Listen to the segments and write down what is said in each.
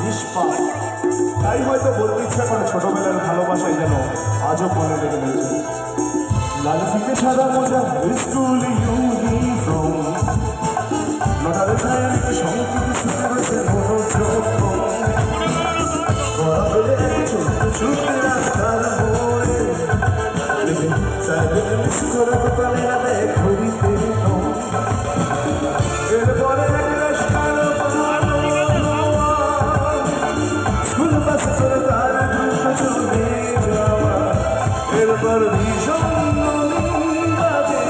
নিষ্পাপ। তাই হয়তো বলতে ইচ্ছা করে ছোটবেলার ভালোবাসায় যেন আজও মনে লেগে রয়েছে। লাল ফিতে সাদা মোজা স্কুল ইউনিফর্ম, নটারে ছায়া সংকেত ছুটে রয়েছে মনোযোগ। ছুটে রাস্তার মোড়ে সাইকেল মিস করে দোকানে আনে ঘড়িতে এরপরে একটা সারা স্কুল বাসে চলে তার দুটো চলে যাওয়া। এরপর ভীষণ বাজে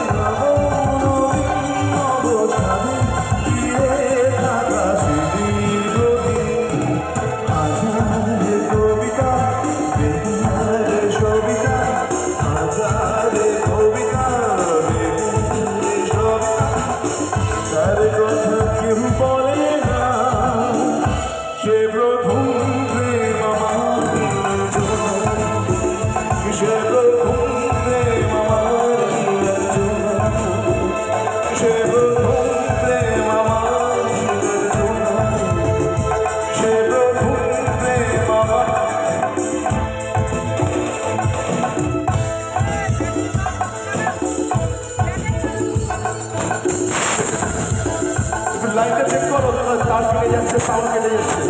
অবসাদে ফিরে থাকা সেদিন হাজারে কবিতা বেহুলার সবিতা, হাজারে কবিতা বেহুলার সবিতা, তার কথা কেউ বলে না। সে প্রথম প্রেম আমার জন্য, সে প্রথম প্রেম আমার জন্য, সে প্রথম প্রেম আমার জন্য, সে প্রথম প্রেম আমার। একটু লাইনটা চেক করো, তার কেটে যাচ্ছে, সাউন্ড কেটে যাচ্ছে।